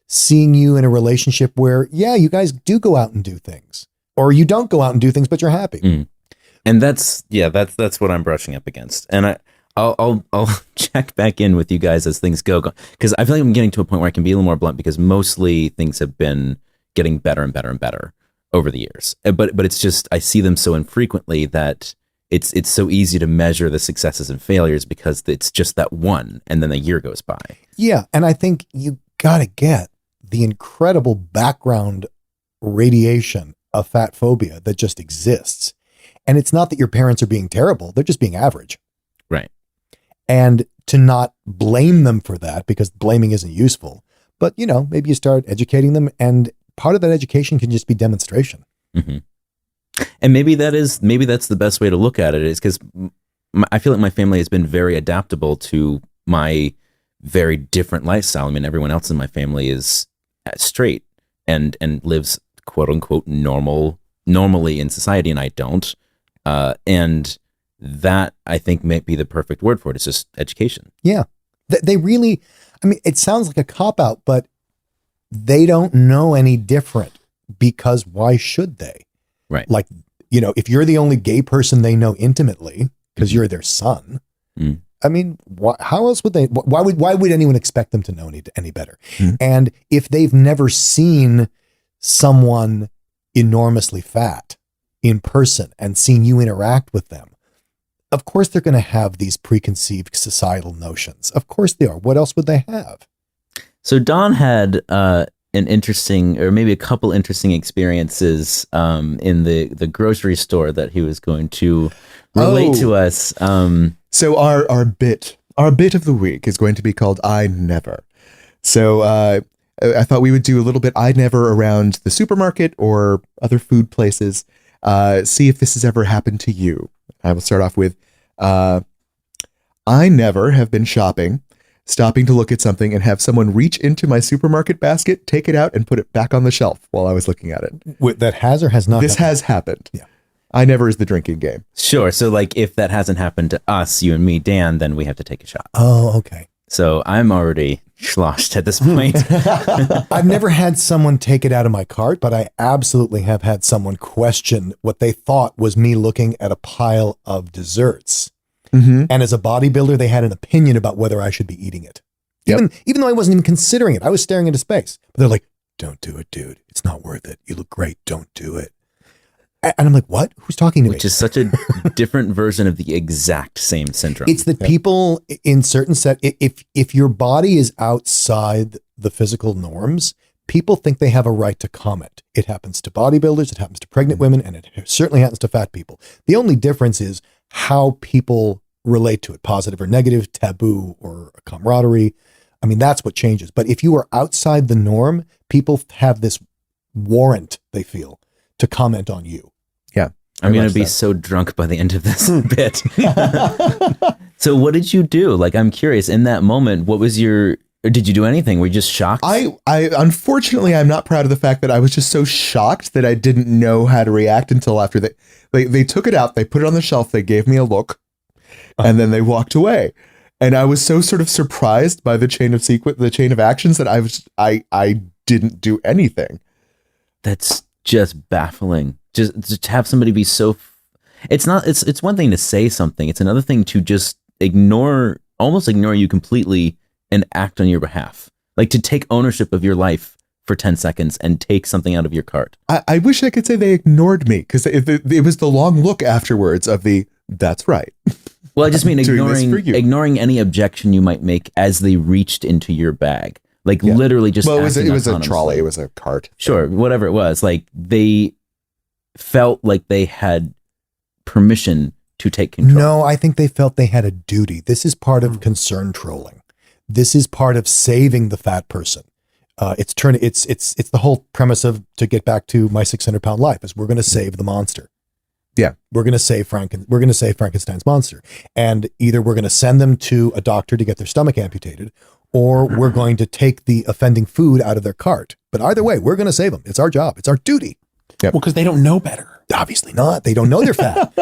Speaker 3: seeing you in a relationship where, yeah, you guys do go out and do things, or you don't go out and do things, but you're happy.
Speaker 1: Mm. And that's what I'm brushing up against. And I'll check back in with you guys as things go, because I feel like I'm getting to a point where I can be a little more blunt, because mostly things have been getting better and better and better over the years. But it's just, I see them so infrequently that it's so easy to measure the successes and failures because it's just that one, and then a year goes by.
Speaker 3: Yeah, and I think you got to get the incredible background radiation of fat phobia that just exists. And it's not that your parents are being terrible, they're just being average.
Speaker 1: Right.
Speaker 3: And to not blame them for that, because blaming isn't useful, but, you know, maybe you start educating them, and part of that education can just be demonstration.
Speaker 1: Mm-hmm. And maybe that's the best way to look at it, is because I feel like my family has been very adaptable to my very different lifestyle. I mean, everyone else in my family is straight and lives quote unquote normally in society, and I don't. And that, I think, may be the perfect word for it. It's just education.
Speaker 3: Yeah. They really, I mean, it sounds like a cop-out, but they don't know any different, because why should they?
Speaker 1: Right.
Speaker 3: Like, you know, if you're the only gay person they know intimately, because you're their son, I mean, how else would they, why would anyone expect them to know any better? And if they've never seen someone enormously fat in person and seen you interact with them, of course they're going to have these preconceived societal notions. Of course they are. What else would they have?
Speaker 1: So Don had an interesting, or maybe a couple interesting experiences in the grocery store that he was going to relate to us.
Speaker 2: So our bit of the week is going to be called I Never. So I thought we would do a little bit I Never around the supermarket or other food places. See if this has ever happened to you. I will start off with I never have been shopping, stopping to look at something, and have someone reach into my supermarket basket, take it out, and put it back on the shelf while I was looking at it.
Speaker 3: That has or has not
Speaker 2: This
Speaker 3: happened?
Speaker 2: has happened.
Speaker 3: Yeah.
Speaker 2: I Never is the drinking game.
Speaker 1: Sure. So like, if that hasn't happened to us, you and me, Dan, then we have to take a shot.
Speaker 3: Oh, okay.
Speaker 1: So I'm already sloshed at this point.
Speaker 3: I've never had someone take it out of my cart, but I absolutely have had someone question what they thought was me looking at a pile of desserts.
Speaker 2: Mm-hmm.
Speaker 3: And as a bodybuilder, they had an opinion about whether I should be eating it.
Speaker 2: Yep.
Speaker 3: Even though I wasn't even considering it, I was staring into space. But they're like, "Don't do it, dude. It's not worth it. You look great. Don't do it." And I'm like, "What? Who's talking to me?"
Speaker 1: Which is such a different version of the exact same syndrome.
Speaker 3: It's that people in certain if your body is outside the physical norms, people think they have a right to comment. It happens to bodybuilders, it happens to pregnant women, and it certainly happens to fat people. The only difference is how people relate to it, positive or negative, taboo or camaraderie. I mean, that's what changes. But if you are outside the norm, people have this warrant, they feel, to comment on you.
Speaker 2: Yeah.
Speaker 1: I'm going to be so drunk by the end of this bit. So what did you do? Like, I'm curious, in that moment, what was your, Or did you do anything? Were you just shocked?
Speaker 2: I unfortunately, I'm not proud of the fact that I was just so shocked that I didn't know how to react until after they took it out, they put it on the shelf, they gave me a look, and then they walked away. And I was so sort of surprised by the chain of actions that I didn't do anything.
Speaker 1: That's just baffling. Just to have somebody be so. It's one thing to say something. It's another thing to just almost ignore you completely and act on your behalf. Like to take ownership of your life for 10 seconds and take something out of your cart.
Speaker 2: I wish I could say they ignored me, because it was the long look afterwards of that's right.
Speaker 1: Well, I just mean
Speaker 2: Doing
Speaker 1: ignoring any objection you might make as they reached into your bag. Like literally just.
Speaker 2: Well, it was a
Speaker 1: autonomously.
Speaker 2: trolley. It was a cart.
Speaker 1: Sure, whatever it was. Like they felt like they had permission to take control.
Speaker 3: No, I think they felt they had a duty. This is part of concern trolling. This is part of saving the fat person. It's the whole premise of, to get back to My 600-Pound Life, is we're going to save the monster.
Speaker 2: Yeah,
Speaker 3: we're going to save Frankenstein's monster, and either we're going to send them to a doctor to get their stomach amputated, or we're going to take the offending food out of their cart. But either way, we're going to save them. It's our job. It's our duty.
Speaker 2: Yep.
Speaker 4: Well, because they don't know better.
Speaker 3: Obviously not. They don't know they're fat.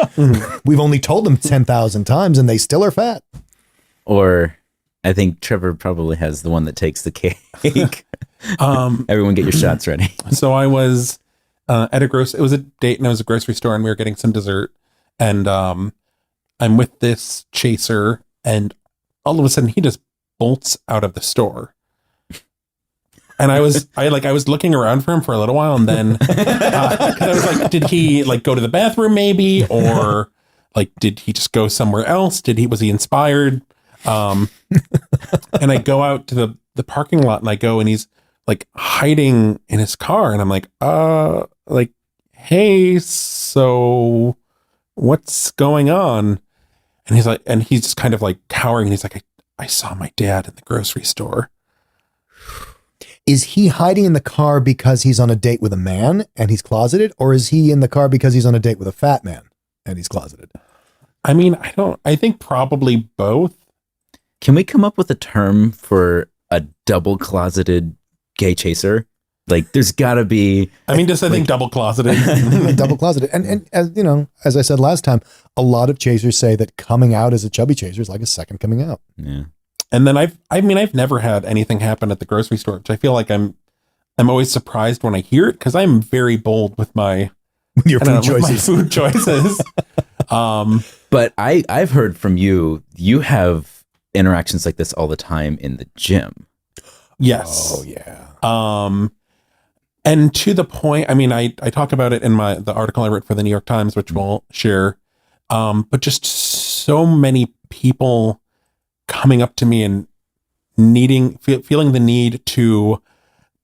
Speaker 3: We've only told them 10,000 times, and they still are fat.
Speaker 1: Or I think Trevor probably has the one that takes the cake. Everyone get your shots ready.
Speaker 4: So I was at it was a date, and I was at a grocery store, and we were getting some dessert, and I'm with this chaser, and all of a sudden he just bolts out of the store. And I was looking around for him for a little while, and then 'cause I was like, did he like go to the bathroom maybe, or like did he just go somewhere else? Was he inspired? And I go out to the parking lot, and I go, and he's like hiding in his car, and I'm like, hey, so what's going on? And he's like, and he's just kind of like cowering, and he's like, I saw my dad in the grocery store.
Speaker 3: Is he hiding in the car because he's on a date with a man and he's closeted, or is he in the car because he's on a date with a fat man and he's closeted?
Speaker 4: I mean, I think probably both.
Speaker 1: Can we come up with a term for a double closeted gay chaser? Like there's gotta be.
Speaker 4: I mean, just I think double closeted.
Speaker 3: Double closeted. And as you know, as I said last time, a lot of chasers say that coming out as a chubby chaser is like a second coming out.
Speaker 1: Yeah.
Speaker 4: And then I've never had anything happen at the grocery store, which I feel like I'm always surprised when I hear it, because I'm very bold with my food choices.
Speaker 1: But I've heard from you have interactions like this all the time in the gym.
Speaker 4: Yes.
Speaker 3: Oh yeah.
Speaker 4: And to the point, I mean, I talk about it in the article I wrote for the New York Times, which we'll share. But just so many people coming up to me and feeling the need to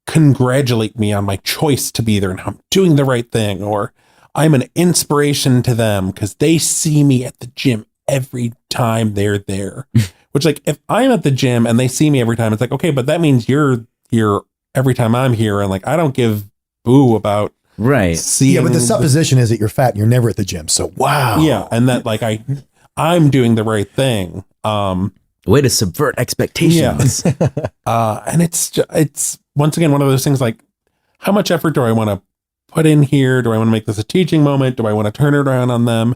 Speaker 4: congratulate me on my choice to be there and how I'm doing the right thing, or I'm an inspiration to them because they see me at the gym every time they're there. Which, like, if I'm at the gym and they see me every time, it's like, okay, but that means you're every time I'm here, and like I don't give boo about
Speaker 1: right.
Speaker 4: seeing.
Speaker 3: Yeah, but the supposition is that you're fat and you're never at the gym. So wow.
Speaker 4: Yeah, and that like I'm doing the right thing.
Speaker 1: Way to subvert expectations.
Speaker 4: Yeah. And it's once again one of those things like, how much effort do I want to put in here? Do I want to make this a teaching moment? Do I want to turn it around on them?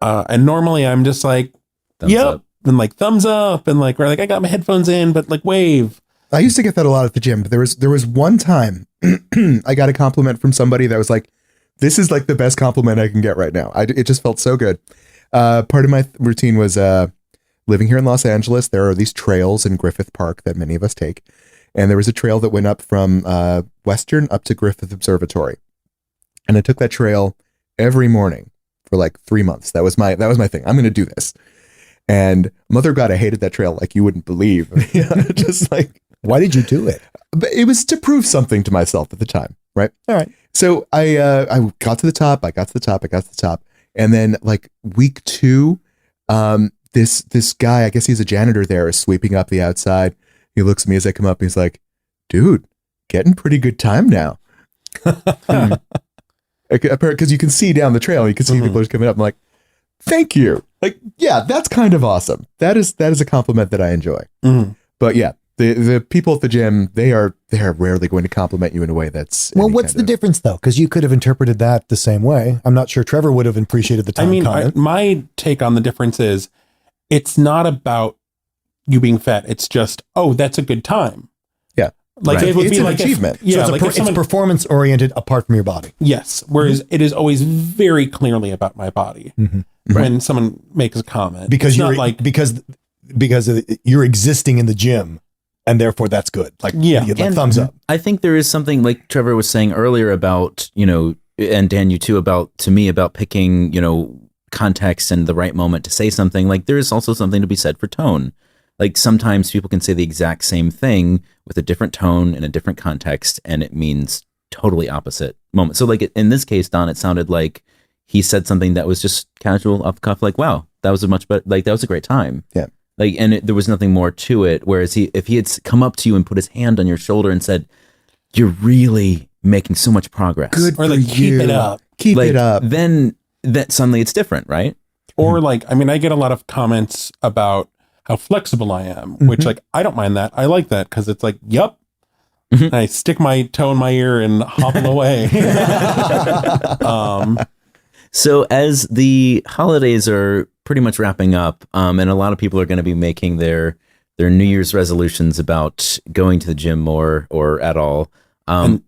Speaker 4: And normally I'm just like,
Speaker 1: Thumbs up.
Speaker 4: And like thumbs up, and like, or like I got my headphones in, but like wave.
Speaker 2: I used to get that a lot at the gym, but there was one time I got a compliment from somebody that was like, this is like the best compliment I can get right now. It just felt so good. Part of my routine was living here in Los Angeles. There are these trails in Griffith Park that many of us take. And there was a trail that went up from Western up to Griffith Observatory. And I took that trail every morning for like 3 months. That was my thing. I'm going to do this. And Mother God, I hated that trail like you wouldn't believe. Just like,
Speaker 3: why did you do it?
Speaker 2: But it was to prove something to myself at the time, right?
Speaker 3: All right.
Speaker 2: So I got to the top. I got to the top. And then like week 2, this guy, I guess he's a janitor there, is sweeping up the outside. He looks at me as I come up. And he's like, dude, getting pretty good time now. Because you can see down the trail. You can see people are coming up. I'm like, thank you. Like, yeah, that's kind of awesome. That is a compliment that I enjoy. But yeah, The people at the gym, they are rarely going to compliment you in a way that's
Speaker 3: Well, what's the difference though? Because you could have interpreted that the same way. I'm not sure Trevor would have appreciated the time comment.
Speaker 4: My take on the difference is it's not about you being fat. It's just, oh, that's a good time.
Speaker 2: Yeah.
Speaker 4: Like
Speaker 2: Right.
Speaker 4: it would
Speaker 2: It's
Speaker 4: be
Speaker 2: an
Speaker 4: like
Speaker 2: achievement.
Speaker 3: So it's performance oriented apart from your body.
Speaker 4: Yes. Whereas it is always very clearly about my body when someone makes a comment.
Speaker 3: Because
Speaker 4: It's
Speaker 3: you're
Speaker 4: not like
Speaker 3: because you're existing in the gym, and therefore that's good. Like thumbs up.
Speaker 1: I think there is something like Trevor was saying earlier about, and Dan, you too, to me about picking, context and the right moment to say something. Like there is also something to be said for tone. Like sometimes people can say the exact same thing with a different tone in a different context, and it means totally opposite moment. So like in this case, Don, it sounded like he said something that was just casual off the cuff, like, wow, that was that was a great time.
Speaker 2: Yeah.
Speaker 1: Like, and there was nothing more to it. Whereas if he had come up to you and put his hand on your shoulder and said, you're really making so much progress.
Speaker 2: Good
Speaker 4: or
Speaker 2: for
Speaker 4: like keep
Speaker 2: you.
Speaker 4: it up.
Speaker 2: Keep
Speaker 1: Like,
Speaker 2: it up.
Speaker 1: Then that suddenly it's different, right?
Speaker 4: Or like, I mean, I get a lot of comments about how flexible I am, which like, I don't mind that. I like that because it's like, yep. And I stick my toe in my ear and hobble away.
Speaker 1: So as the holidays are pretty much wrapping up, and a lot of people are going to be making their New Year's resolutions about going to the gym more or at all.
Speaker 4: And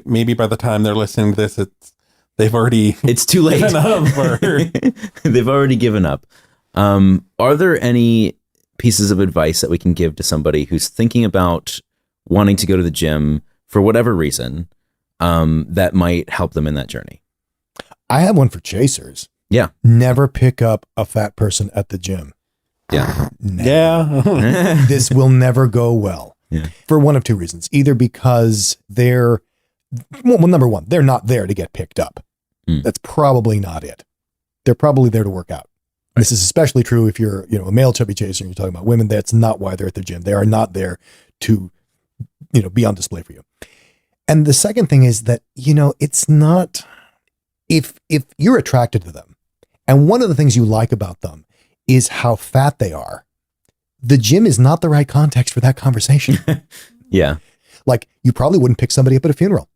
Speaker 4: maybe by the time they're listening to this, they've already
Speaker 1: it's too late.
Speaker 4: given up or-
Speaker 1: They've already given up. Are there any pieces of advice that we can give to somebody who's thinking about wanting to go to the gym for whatever reason, that might help them in that journey?
Speaker 3: I have one for chasers.
Speaker 1: Yeah.
Speaker 3: Never pick up a fat person at the gym.
Speaker 1: Yeah.
Speaker 4: Yeah.
Speaker 3: This will never go well.
Speaker 1: Yeah.
Speaker 3: For one of two reasons. Either because number one, they're not there to get picked up. That's probably not it. They're probably there to work out. Right. This is especially true if you're, a male chubby chaser and you're talking about women. That's not why they're at the gym. They are not there to, be on display for you. And the second thing is that, it's not, if you're attracted to them, and one of the things you like about them is how fat they are, the gym is not the right context for that conversation.
Speaker 1: Yeah.
Speaker 3: Like you probably wouldn't pick somebody up at a funeral.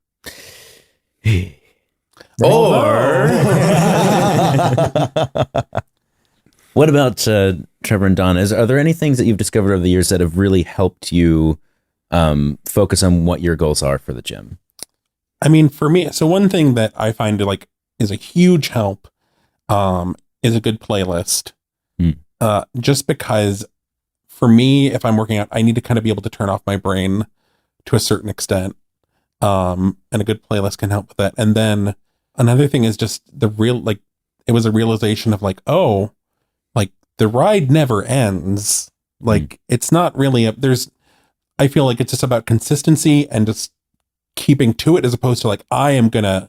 Speaker 1: Or what about Trevor and Don? Are there any things that you've discovered over the years that have really helped you focus on what your goals are for the gym?
Speaker 4: I mean, for me, so one thing that I find is a huge help is a good playlist. Just because for me, if I'm working out, I need to kind of be able to turn off my brain to a certain extent. And a good playlist can help with that. And then another thing is just it was a realization of the ride never ends. It's not really I feel like it's just about consistency and just keeping to it as opposed to I am going to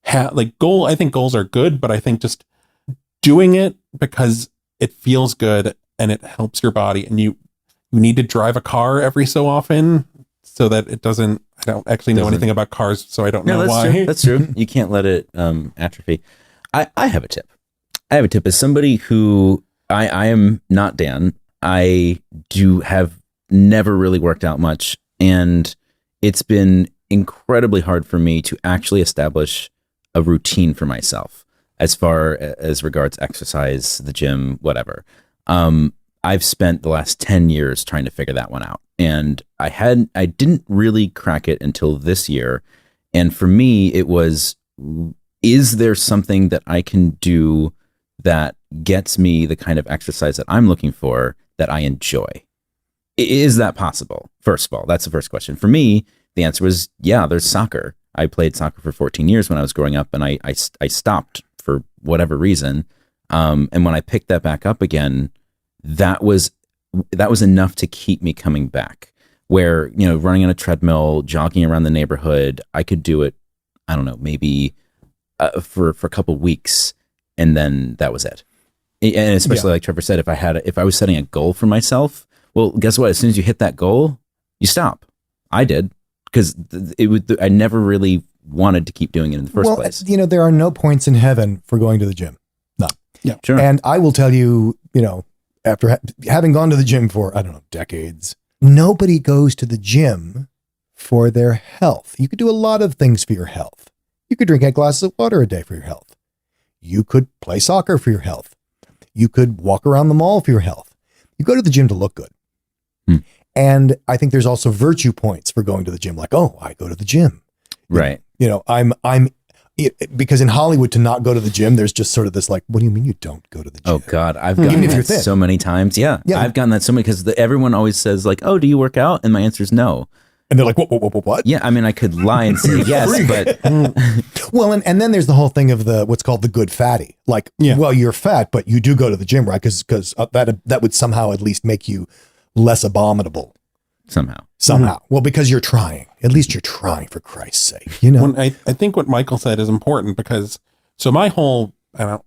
Speaker 4: have goal. I think goals are good, but I think just doing it because it feels good and it helps your body, and you need to drive a car every so often so that it doesn't. I don't actually know anything about cars, so I don't know why.
Speaker 1: True. That's true. You can't let it atrophy. I have a tip. As somebody who I am not Dan. I have never really worked out much, and it's been incredibly hard for me to actually establish a routine for myself as far as regards exercise, the gym, whatever. I've spent the last 10 years trying to figure that one out, and I didn't really crack it until this year. And for me, it was, is there something that I can do that gets me the kind of exercise that I'm looking for that I enjoy? Is that possible? First of all, that's the first question. For me, the answer was, yeah, there's soccer. I played soccer for 14 years when I was growing up, and I stopped for whatever reason. And when I picked that back up again, that was enough to keep me coming back. Where, running on a treadmill, jogging around the neighborhood, I could do it, I don't know, maybe for a couple weeks, and then that was it. And especially like Trevor said, if I was setting a goal for myself, well, guess what? As soon as you hit that goal, you stop. I did, because I never really wanted to keep doing it in the first place.
Speaker 3: There are no points in heaven for going to the gym. None.
Speaker 4: Yeah,
Speaker 1: sure.
Speaker 3: And I will tell you, after having gone to the gym for, I don't know, decades, nobody goes to the gym for their health. You could do a lot of things for your health. You could drink 8 glasses of water a day for your health. You could play soccer for your health. You could walk around the mall for your health. You go to the gym to look good. And I think there's also virtue points for going to the gym. Like, oh, I go to the gym.
Speaker 1: Right.
Speaker 3: Because in Hollywood, to not go to the gym, there's just sort of this like, what do you mean you don't go to the gym?
Speaker 1: Oh God, I've gotten
Speaker 3: if you're
Speaker 1: that
Speaker 3: thin.
Speaker 1: so many times. Yeah, I've gotten that so many because everyone always says like, "Oh, do you work out?" And my answer is no.
Speaker 3: And they're like, what?
Speaker 1: Yeah, I mean, I could lie and say yes, but
Speaker 3: Well, and then there's the whole thing of what's called the good fatty. Like, well, you're fat, but you do go to the gym, right? Because that would somehow at least make you less abominable. Somehow. Well, because you're trying. At least you're trying, for Christ's sake. You know.
Speaker 4: When I think what Michael said is important because so my whole I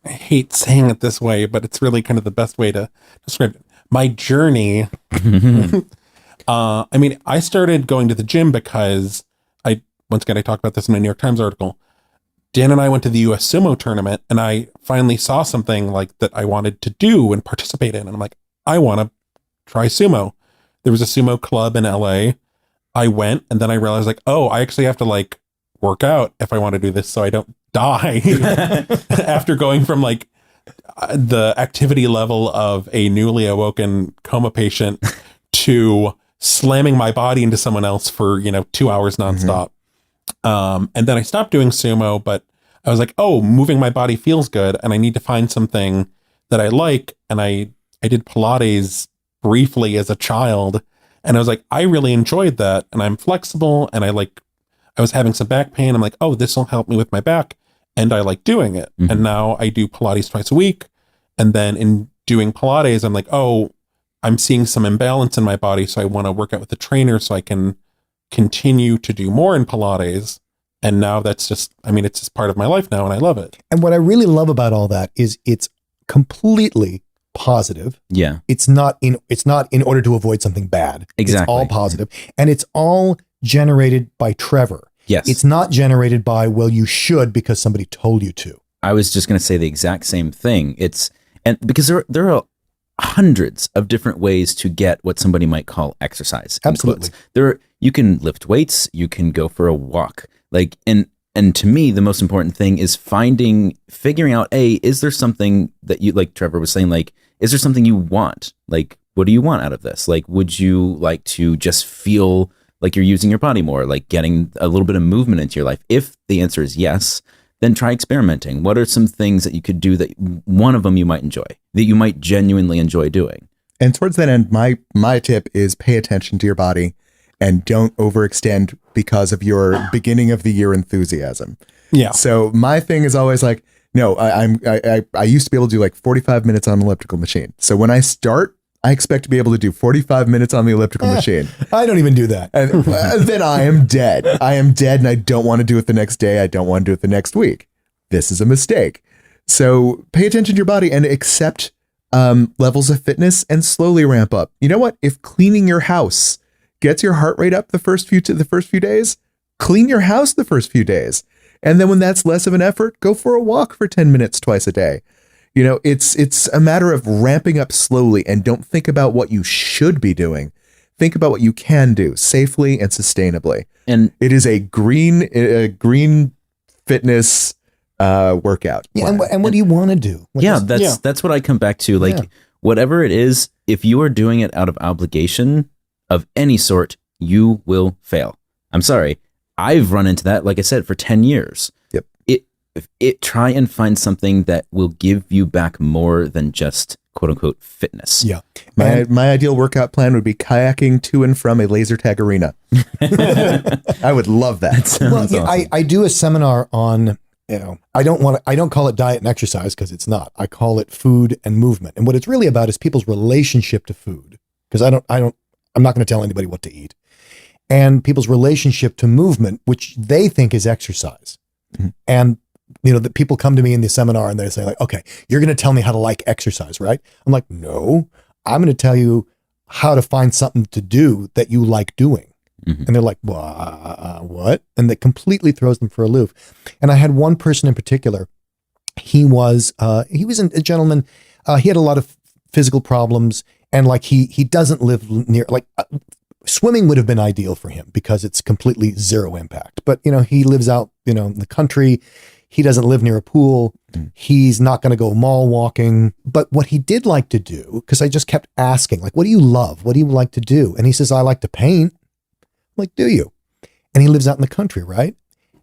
Speaker 4: hate saying it this way, but it's really kind of the best way to describe it. My journey. I mean, I started going to the gym because once again I talked about this in a New York Times article. Dan and I went to the US Sumo tournament and I finally saw something like that I wanted to do and participate in. And I'm like, I want to try sumo. There was a sumo club in LA. I went and then I realized like, oh, I actually have to like work out if I want to do this so I don't die after going from like the activity level of a newly awoken coma patient to slamming my body into someone else for, 2 hours nonstop. And then I stopped doing sumo, but I was like, oh, moving my body feels good. And I need to find something that I like. And I did Pilates briefly as a child. And I was like, I really enjoyed that. And I'm flexible. And I was having some back pain. I'm like, oh, this will help me with my back. And I like doing it. And now I do Pilates twice a week. And then in doing Pilates, I'm like, oh, I'm seeing some imbalance in my body. So I want to work out with a trainer so I can continue to do more in Pilates. And now it's just part of my life now and I love it.
Speaker 3: And what I really love about all that is it's completely positive.
Speaker 1: yeah,
Speaker 3: It's not in order to avoid something bad.
Speaker 1: Exactly.
Speaker 3: It's all positive. And it's all generated by Trevor.
Speaker 1: yes.
Speaker 3: It's not generated by, well, you should because somebody told you to.
Speaker 1: I was just going to say the exact same thing. And because there are hundreds of different ways to get what somebody might call exercise.
Speaker 3: Absolutely.
Speaker 1: You can lift weights, you can go for a walk. Like, and to me, the most important thing is figuring out, is there something that you, like Trevor was saying, like, is there something you want? Like, what do you want out of this? Like, would you like to just feel like you're using your body more, like getting a little bit of movement into your life? If the answer is yes, then try experimenting. What are some things that you could do that one of them you might enjoy, that you might genuinely enjoy doing?
Speaker 2: And towards that end, my tip is pay attention to your body and don't overextend because of your beginning of the year enthusiasm.
Speaker 4: Yeah.
Speaker 2: So my thing is always like, no, I used to be able to do like 45 minutes on an elliptical machine. So when I start, I expect to be able to do 45 minutes on the elliptical machine.
Speaker 3: I don't even do that.
Speaker 2: And then I am dead. I am dead and I don't want to do it the next day. I don't want to do it the next week. This is a mistake. So pay attention to your body and accept levels of fitness and slowly ramp up. You know what? If cleaning your house gets your heart rate up the first few days, clean your house the first few days. And then when that's less of an effort, go for a walk for 10 minutes twice a day. It's a matter of ramping up slowly and don't think about what you should be doing. Think about what you can do safely and sustainably.
Speaker 1: And
Speaker 2: it is a green fitness workout.
Speaker 3: Yeah, and what do you want to do?
Speaker 1: That's what I come back to. Like, whatever it is, if you are doing it out of obligation of any sort, you will fail. I'm sorry. I've run into that, like I said, for 10 years.
Speaker 2: Yep.
Speaker 1: Try and find something that will give you back more than just quote unquote fitness.
Speaker 3: Yeah.
Speaker 2: My ideal workout plan would be kayaking to and from a laser tag arena. I would love that.
Speaker 3: Well, I do a seminar on, I don't call it diet and exercise because it's not. I call it food and movement. And what it's really about is people's relationship to food. Because I'm not going to tell anybody what to eat. And people's relationship to movement, which they think is exercise. Mm-hmm. And the people come to me in the seminar and they say like, okay, you're going to tell me how to like exercise, right? I'm like, no, I'm going to tell you how to find something to do that you like doing. Mm-hmm. And they're like, what? And that completely throws them for a loop. And I had one person in particular. He was a gentleman. He had a lot of physical problems And like he doesn't live near, like swimming would have been ideal for him because it's completely zero impact. But, you know, he lives out, you know, in the country. He doesn't live near a pool. He's not going to go mall walking. But what he did like to do, because I just kept asking, like, what do you love? What do you like to do? And he says, I like to paint. I'm like, do you? And he lives out in the country, right?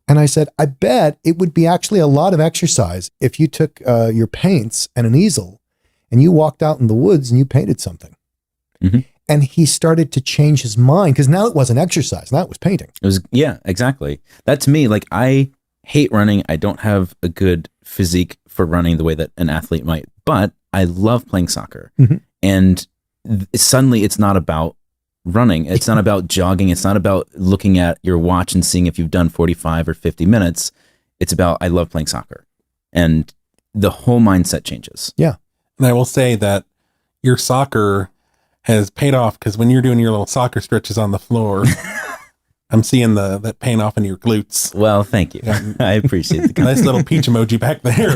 Speaker 3: And I said, I bet it would be actually a lot of exercise if you took your paints and an easel and you walked out in the woods and you painted something.
Speaker 1: Mm-hmm.
Speaker 3: And he started to change his mind because now it wasn't exercise. Now it was painting.
Speaker 1: It was, yeah, exactly. That to me, like, I hate running. I don't have a good physique for running the way that an athlete might, but I love playing soccer.
Speaker 3: Mm-hmm.
Speaker 1: And suddenly it's not about running. It's not about jogging. It's not about looking at your watch and seeing if you've done 45 or 50 minutes. It's about, I love playing soccer. And the whole mindset changes.
Speaker 3: Yeah.
Speaker 4: And I will say that your soccer has paid off, because when you're doing your little soccer stretches on the floor, I'm seeing that paying off in your glutes.
Speaker 1: Well, thank you. I appreciate the
Speaker 4: Nice little peach emoji back there.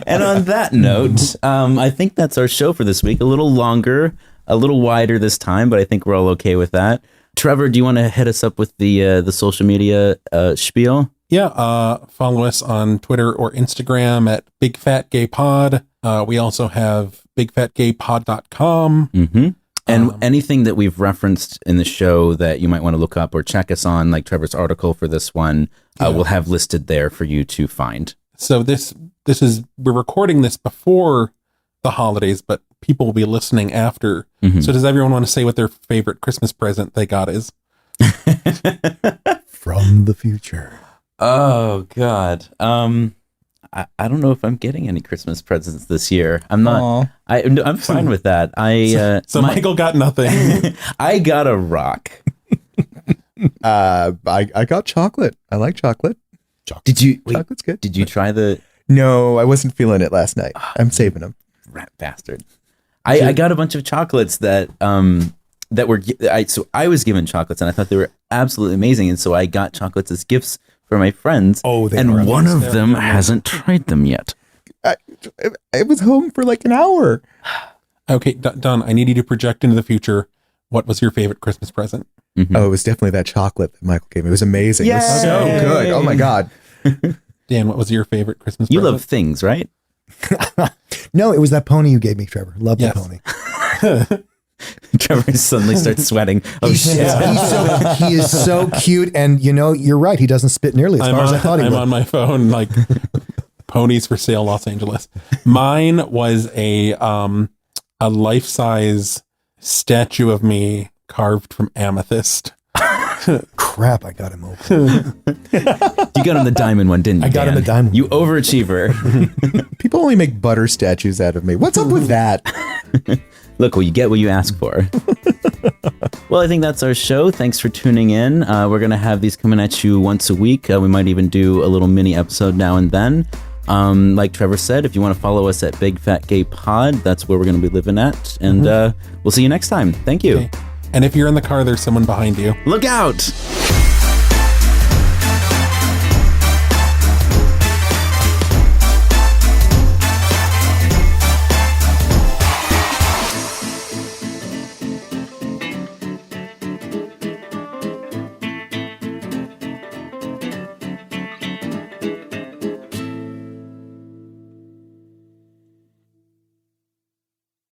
Speaker 1: And on that note, I think that's our show for this week. A little longer, a little wider this time, but I think we're all okay with that. Trevor, do you want to hit us up with the social media spiel?
Speaker 4: Yeah, follow us on Twitter or Instagram at Big Fat Gay Pod. We also have bigfatgaypod.com.
Speaker 1: Mm-hmm. And anything that we've referenced in the show that you might want to look up or check us on, like Trevor's article for this one, we'll have listed there for you to find.
Speaker 4: So we're recording this before the holidays, but people will be listening after.
Speaker 1: Mm-hmm.
Speaker 4: So does everyone want to say what their favorite Christmas present they got is?
Speaker 3: From the future.
Speaker 1: Oh, God. I don't know if I'm getting any Christmas presents this year. I'm not. I'm fine with that.
Speaker 4: So Michael got nothing.
Speaker 1: I got a rock.
Speaker 2: I got chocolate. I like chocolate.
Speaker 1: Did you? Wait,
Speaker 2: Chocolate's good.
Speaker 1: did you try the
Speaker 2: No, I wasn't feeling it last night. I'm saving them.
Speaker 1: rat bastard? I got a bunch of chocolates that were. So I was given chocolates and I thought they were absolutely amazing, and so I got chocolates as gifts for my friends.
Speaker 3: Oh, they are
Speaker 1: and one
Speaker 3: amazing.
Speaker 1: of them hasn't tried them yet.
Speaker 2: I was home for like an hour.
Speaker 4: Okay, Don, I need you to project into the future. What was your favorite Christmas present?
Speaker 1: Mm-hmm.
Speaker 2: Oh, it was definitely that chocolate that Michael gave me. It was amazing. It was so
Speaker 1: Yay!
Speaker 2: good. Oh my God.
Speaker 4: Dan, what was your favorite Christmas
Speaker 1: You
Speaker 4: present?
Speaker 1: love things, right?
Speaker 3: No, it was that pony you gave me, Trevor. Love
Speaker 4: Yes.
Speaker 3: the pony.
Speaker 1: Trevor suddenly starts sweating. Oh shit!
Speaker 3: He is so cute, and you know, you're right. He doesn't spit nearly as far as I thought he
Speaker 4: I'm
Speaker 3: would.
Speaker 4: on my phone, like ponies for sale, Los Angeles. Mine was a life-size statue of me carved from amethyst.
Speaker 3: Crap, I got him open.
Speaker 1: You got him the diamond one, didn't you?
Speaker 3: I got him
Speaker 1: Dan?
Speaker 3: the diamond
Speaker 1: You
Speaker 3: one.
Speaker 1: overachiever.
Speaker 2: People only make butter statues out of me. What's up with that?
Speaker 1: Look, well, you get what you ask for. Well, I think that's our show. Thanks for tuning in. We're going to have these coming at you once a week. We might even do a little mini episode now and then. Like Trevor said, if you want to follow us at Big Fat Gay Pod, that's where we're going to be living at. And we'll see you next time. Thank you.
Speaker 4: Okay. And if you're in the car, there's someone behind you.
Speaker 1: Look out!